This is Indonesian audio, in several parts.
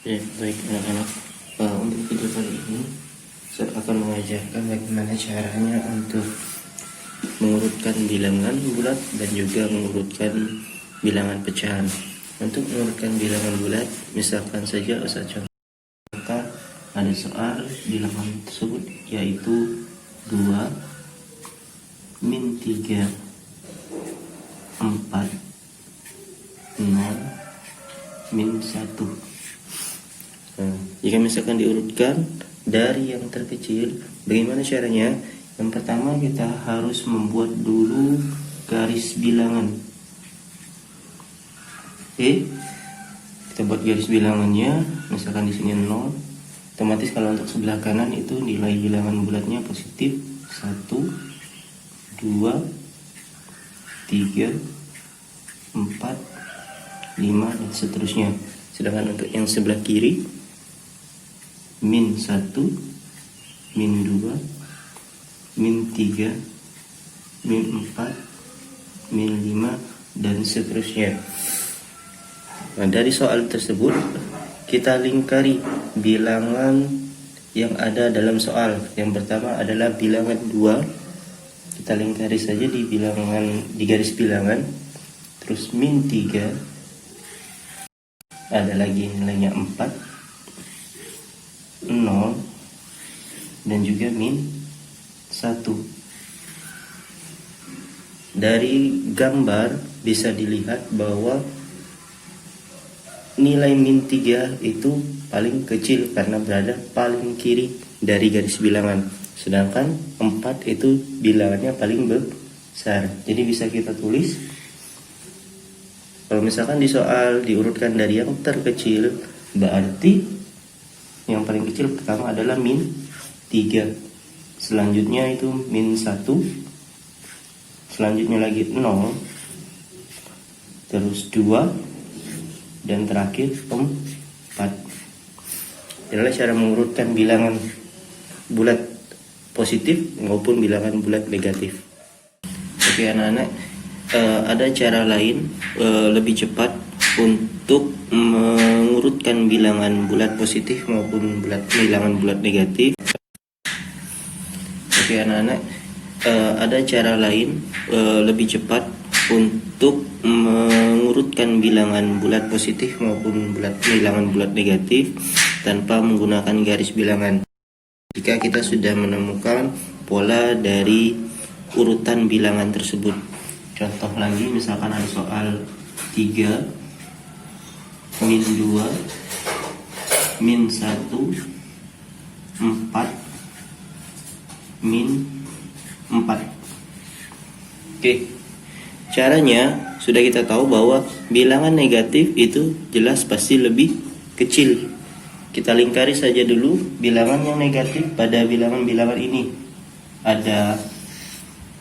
Ya, baik anak-anak. Untuk video kali ini saya akan mengajarkan bagaimana caranya untuk mengurutkan bilangan bulat dan juga mengurutkan bilangan pecahan. Untuk mengurutkan bilangan bulat, misalkan saja Ustaz contohkan ada soal bilangan tersebut yaitu 2 min 3 4 0 min 1. Jika misalkan diurutkan dari yang terkecil, bagaimana caranya? Yang pertama kita harus membuat dulu garis bilangan. Oke, kita buat garis bilangannya. Misalkan di sini 0, otomatis kalau untuk sebelah kanan itu nilai bilangan bulatnya positif 1, 2, 3, 4, 5 dan seterusnya. Sedangkan untuk yang sebelah kiri min 1, min 2, min 3, min 4, min 5 dan seterusnya. Nah, dari soal tersebut kita lingkari bilangan yang ada dalam soal. Yang pertama adalah bilangan 2. Kita lingkari saja di garis bilangan. Terus min 3, ada lagi nilainya 4, 0 dan juga min 1. Dari gambar bisa dilihat bahwa nilai min 3 itu paling kecil karena berada paling kiri dari garis bilangan, sedangkan 4 itu bilangannya paling besar. Jadi bisa kita tulis, kalau misalkan di soal diurutkan dari yang terkecil, berarti yang paling kecil pertama adalah min 3. Selanjutnya itu min 1. Selanjutnya lagi 0. Terus 2. Dan terakhir 4. Inilah cara mengurutkan bilangan bulat positif maupun bilangan bulat negatif. Oke anak-anak, ada cara lain lebih cepat untuk mengurutkan bilangan bulat positif maupun bilangan bulat negatif. Oke anak-anak, ada cara lain lebih cepat untuk mengurutkan bilangan bulat positif maupun bilangan bulat negatif tanpa menggunakan garis bilangan. Jika kita sudah menemukan pola dari urutan bilangan tersebut. Contoh lagi, misalkan ada soal 3 min 2 min 1 4 min 4. Oke, caranya sudah kita tahu bahwa bilangan negatif itu jelas pasti lebih kecil. Kita lingkari saja dulu bilangan yang negatif pada bilangan-bilangan ini. Ada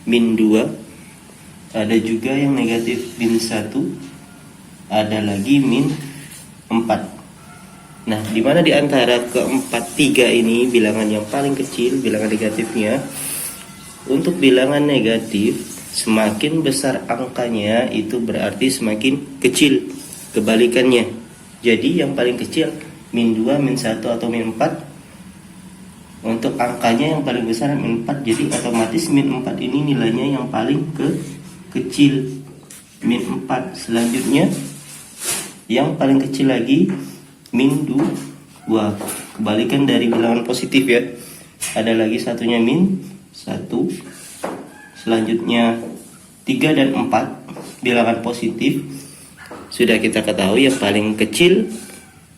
min 2, ada juga yang negatif min 1, ada lagi min 4. Nah, di mana di antara keempat 3 ini bilangan yang paling kecil, bilangan negatifnya? Untuk bilangan negatif, semakin besar angkanya itu berarti semakin kecil. Kebalikannya. Jadi yang paling kecil min 2, min 1 atau min 4. Untuk angkanya yang paling besar min 4. Jadi otomatis min 4 ini nilainya yang paling kecil. Min 4. Selanjutnya yang paling kecil lagi min 2. Kebalikan dari bilangan positif ya. Ada lagi satunya min 1. Selanjutnya 3 dan 4 bilangan positif. Sudah kita ketahui yang paling kecil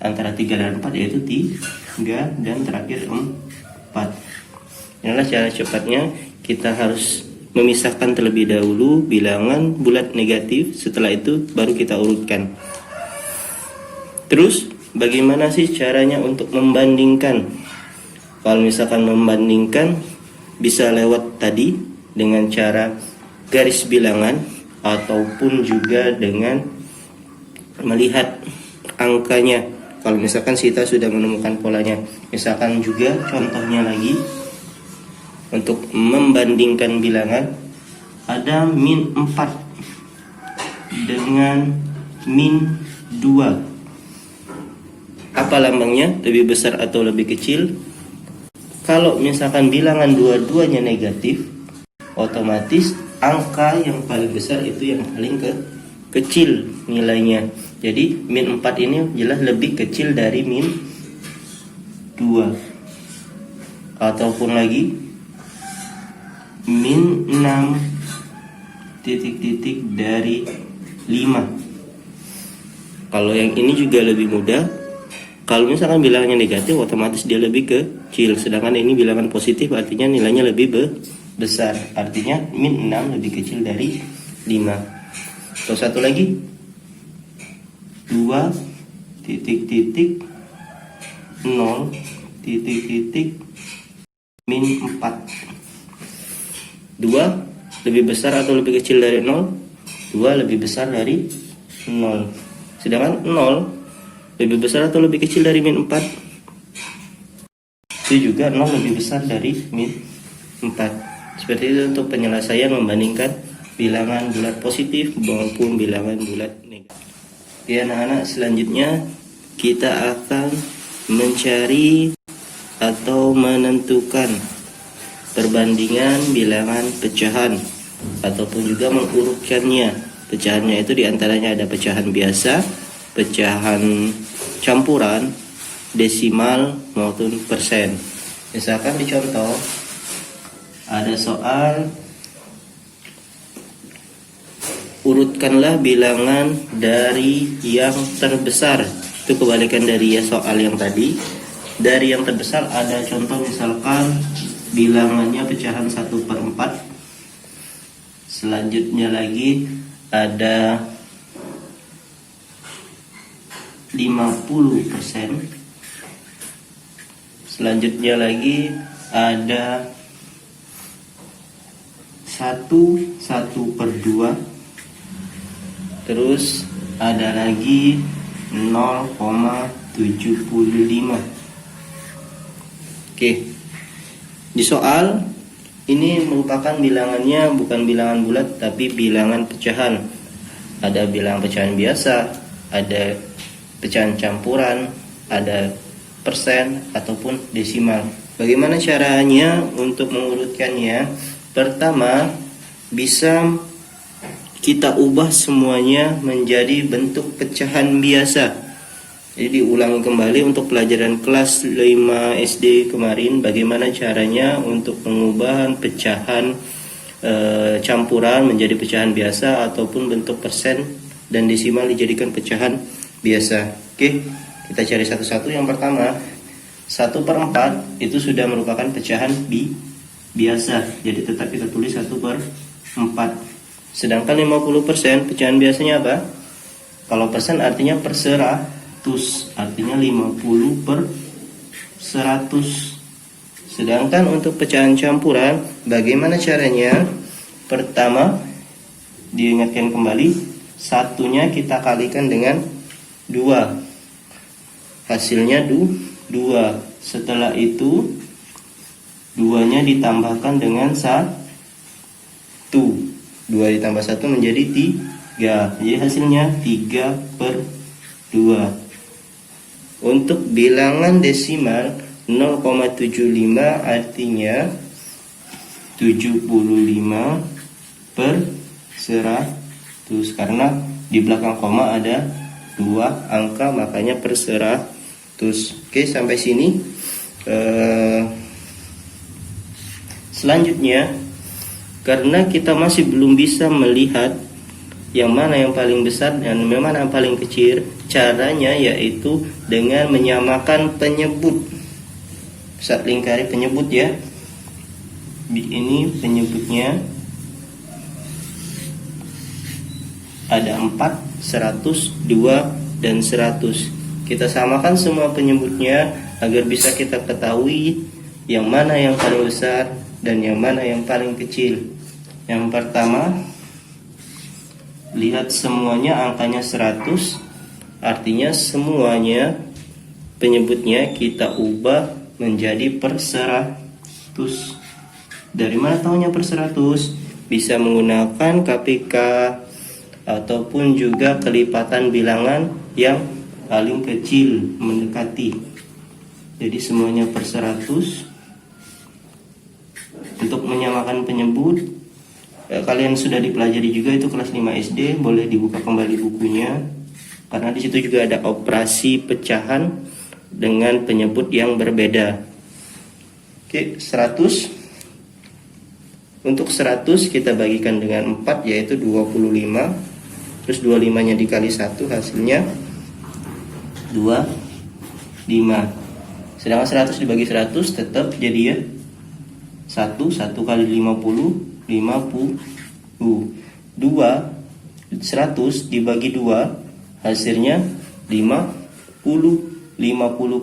antara 3 dan 4 yaitu 3 dan terakhir 4. Inilah cara cepatnya. Kita harus memisahkan terlebih dahulu bilangan bulat negatif. Setelah itu baru kita urutkan. Terus bagaimana sih caranya untuk membandingkan? Kalau misalkan membandingkan bisa lewat tadi dengan cara garis bilangan ataupun juga dengan melihat angkanya. Kalau misalkan kita sudah menemukan polanya, misalkan juga contohnya lagi untuk membandingkan bilangan, ada min 4 dengan min 2. Apa lambangnya? Lebih besar atau lebih kecil? Kalau misalkan bilangan dua-duanya negatif, otomatis angka yang paling besar itu yang paling kecil nilainya. Jadi min 4 ini jelas lebih kecil dari min 2. Ataupun lagi min 6 titik-titik dari 5. Kalau yang ini juga lebih mudah. Kalau misalkan bilangannya negatif, otomatis dia lebih kecil. Sedangkan ini bilangan positif, artinya nilainya lebih besar. Artinya min 6 lebih kecil dari 5. Atau satu lagi, 2 titik-titik 0 titik-titik min 4. 2 lebih besar atau lebih kecil dari 0? 2 lebih besar dari 0. Sedangkan 0 lebih besar atau lebih kecil dari min 4? Itu juga 0 lebih besar dari min 4. Seperti itu untuk penyelesaian membandingkan bilangan bulat positif maupun bilangan bulat negatif. Oke anak-anak, selanjutnya kita akan mencari atau menentukan perbandingan bilangan pecahan ataupun juga mengurutkannya. Pecahannya itu diantaranya ada pecahan biasa, pecahan campuran, desimal maupun persen. Misalkan di contoh ada soal urutkanlah bilangan dari yang terbesar. Itu kebalikan dari soal yang tadi. Dari yang terbesar ada contoh misalkan bilangannya pecahan 1/4. Selanjutnya lagi ada 50%. Selanjutnya lagi ada 1/2. Terus ada lagi 0,75. Oke. Di soal ini merupakan bilangannya bukan bilangan bulat tapi bilangan pecahan. Ada bilangan pecahan biasa, ada pecahan campuran, ada persen ataupun desimal. Bagaimana caranya untuk mengurutkannya? Pertama, bisa kita ubah semuanya menjadi bentuk pecahan biasa. Jadi diulang kembali untuk pelajaran kelas 5 SD kemarin, bagaimana caranya untuk pengubah pecahan campuran menjadi pecahan biasa ataupun bentuk persen dan desimal dijadikan pecahan biasa. Oke, kita cari satu-satu. Yang pertama, 1/4 itu sudah merupakan pecahan biasa, jadi tetap kita tulis 1/4. Sedangkan 50% pecahan biasanya apa? Kalau persen artinya per 100, artinya 50/100. Sedangkan untuk pecahan campuran, bagaimana caranya? Pertama, diingatkan kembali, satunya kita kalikan dengan 2. Hasilnya 2. Setelah itu 2-nya ditambahkan dengan 1. 2 ditambah 1 menjadi 3. Jadi hasilnya 3/2. Untuk bilangan desimal 0,75 artinya 75/100, karena di belakang koma ada 2 angka, makanya per 100. Oke, sampai sini. Selanjutnya, karena kita masih belum bisa melihat yang mana yang paling besar dan yang mana yang paling kecil, caranya yaitu dengan menyamakan penyebut. Saat lingkari penyebut ya. Ini penyebutnya ada 4, 100, 2, dan 100. Kita samakan semua penyebutnya agar bisa kita ketahui yang mana yang paling besar dan yang mana yang paling kecil. Yang pertama, lihat semuanya angkanya 100, artinya semuanya penyebutnya kita ubah menjadi per 100. Dari mana tahunya per 100? Bisa menggunakan KPK ataupun juga kelipatan bilangan yang paling kecil mendekati. Jadi semuanya per 100. Untuk menyamakan penyebut, kalian sudah dipelajari juga itu kelas 5 SD, boleh dibuka kembali bukunya. Karena di situ juga ada operasi pecahan dengan penyebut yang berbeda. Oke, 100. Untuk 100 kita bagikan dengan 4 yaitu 25. Terus 25-nya dikali 1 hasilnya 25. Sedangkan 100 dibagi 100 tetap jadi ya 1 kali 50 2 100 dibagi 2 hasilnya 50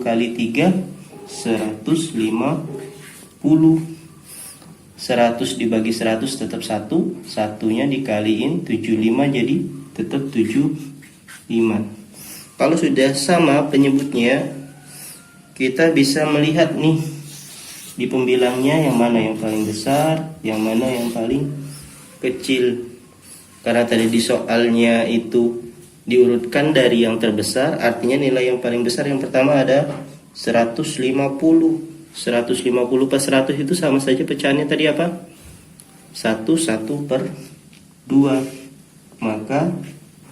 kali 3 150 100 dibagi 100 tetap 1, satunya dikaliin 75 jadi tetap 75. Kalau sudah sama penyebutnya, kita bisa melihat nih di pembilangnya yang mana yang paling besar, yang mana yang paling kecil. Karena tadi di soalnya itu diurutkan dari yang terbesar, artinya nilai yang paling besar yang pertama ada 150. 150 per 100 itu sama saja pecahannya tadi apa? 1 per 2. Maka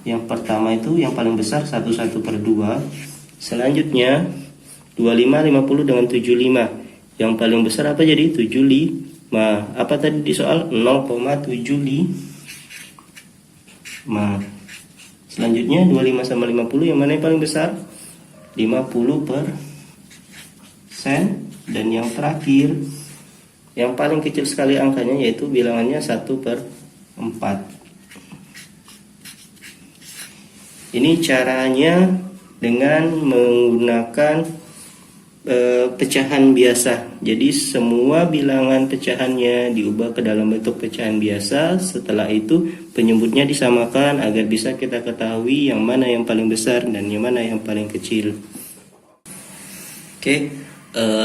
yang pertama itu yang paling besar 1 per 2. Selanjutnya 25, 50 dengan 75. Yang paling besar apa jadi? 75. Apa tadi di soal? 0,75. Selanjutnya 25 sama 50 yang mana yang paling besar? 50%. Dan yang terakhir yang paling kecil sekali angkanya yaitu bilangannya 1 per 4. Ini caranya dengan menggunakan pecahan biasa. Jadi semua bilangan pecahannya diubah ke dalam bentuk pecahan biasa. Setelah itu penyebutnya disamakan agar bisa kita ketahui yang mana yang paling besar dan yang mana yang paling kecil. Oke.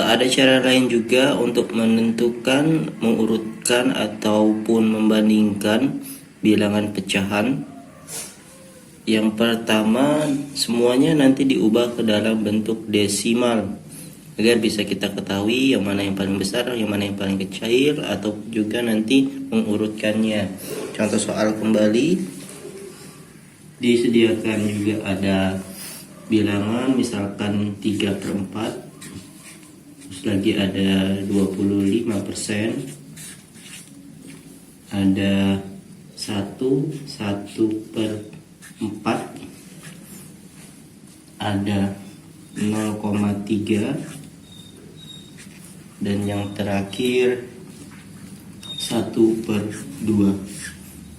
Ada cara lain juga untuk menentukan, mengurutkan ataupun membandingkan bilangan pecahan. Yang pertama, semuanya nanti diubah ke dalam bentuk desimal agar bisa kita ketahui yang mana yang paling besar, yang mana yang paling kecil, atau juga nanti mengurutkannya. Contoh soal kembali, disediakan juga ada bilangan misalkan 3 per 4. Lagi ada 25%, ada 1 per 4, ada 0,3, dan yang terakhir 1 per 2.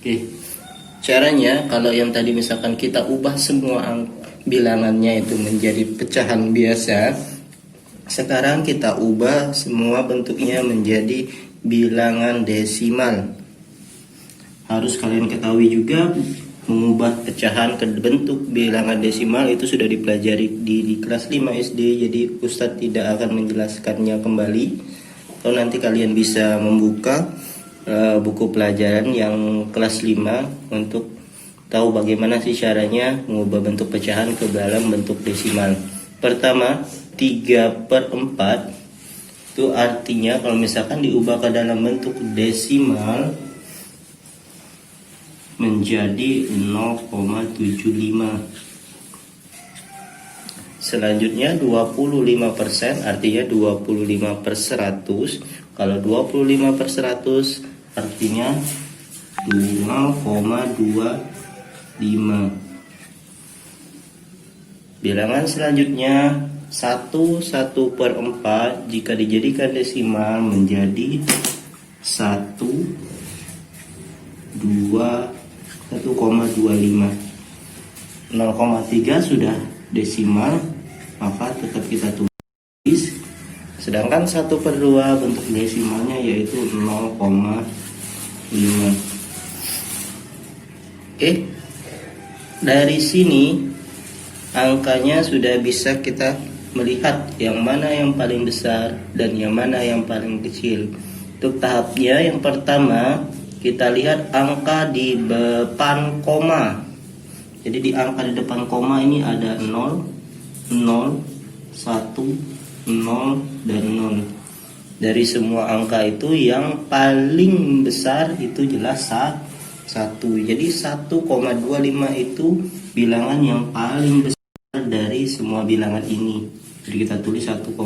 Oke, caranya kalau yang tadi misalkan kita ubah semua bilangannya itu menjadi pecahan biasa, sekarang kita ubah semua bentuknya menjadi bilangan desimal. Harus kalian ketahui juga mengubah pecahan ke bentuk bilangan desimal itu sudah dipelajari di kelas 5 SD. Jadi Ustadz tidak akan menjelaskannya kembali. Atau nanti kalian bisa membuka buku pelajaran yang kelas 5 untuk tahu bagaimana sih caranya mengubah bentuk pecahan ke dalam bentuk desimal. Pertama, 3 per 4 itu artinya kalau misalkan diubah ke dalam bentuk desimal menjadi 0,75. Selanjutnya 25% artinya 25 per 100. Kalau 25 per 100 artinya 0,25. Bilangan selanjutnya 1 per 4 jika dijadikan desimal menjadi 1,25. 0,3 sudah desimal, maka tetap kita tulis. Sedangkan 1 per 2 bentuk desimalnya yaitu 0,5. Oke, dari sini angkanya sudah bisa kita melihat yang mana yang paling besar dan yang mana yang paling kecil. Untuk tahapnya yang pertama kita lihat angka di depan koma. Jadi di angka di depan koma ini ada 0, 0, 1, 0, dan 0. Dari semua angka itu yang paling besar itu jelas 1. Jadi 1,25 itu bilangan yang paling besar dari semua bilangan ini. Jadi kita tulis 1,25.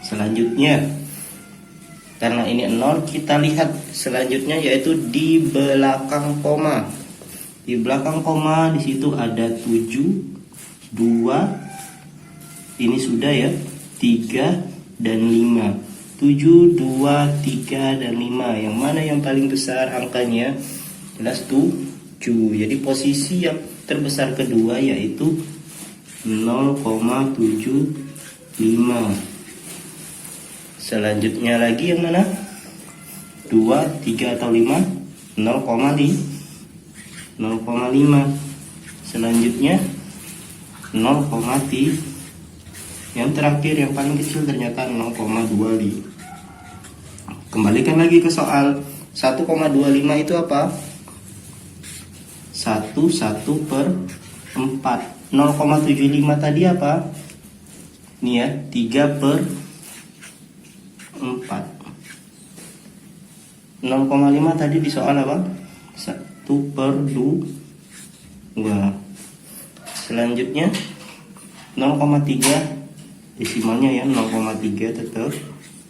Selanjutnya, karena ini 0, kita lihat selanjutnya yaitu di belakang koma. Di belakang koma di situ ada 7, 2, ini sudah ya, 3 dan 5. 7, 2, 3 dan 5. Yang mana yang paling besar angkanya? Jelas 7. Jadi posisi yang terbesar kedua yaitu 0,75. Selanjutnya lagi yang mana? 2, 3 atau 5? 0,5. Selanjutnya 0,3. Yang terakhir yang paling kecil ternyata 0,25. Kembalikan lagi ke soal. 1,25 itu apa? 1/4. 0,75 tadi apa? Ini ya, 3/4. 0,5 tadi di soal apa? 1/2. Selanjutnya 0,3 desimalnya ya, 0,3 tetap.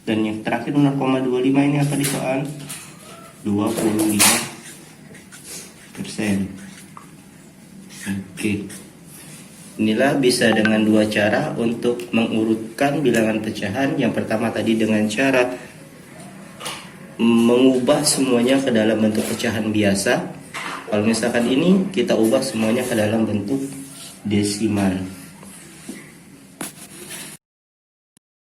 Dan yang terakhir 0,25 ini apa di soal? 25%. Oke. Inilah bisa dengan dua cara untuk mengurutkan bilangan pecahan. Yang pertama tadi dengan cara mengubah semuanya ke dalam bentuk pecahan biasa. Kalau misalkan ini kita ubah semuanya ke dalam bentuk desimal.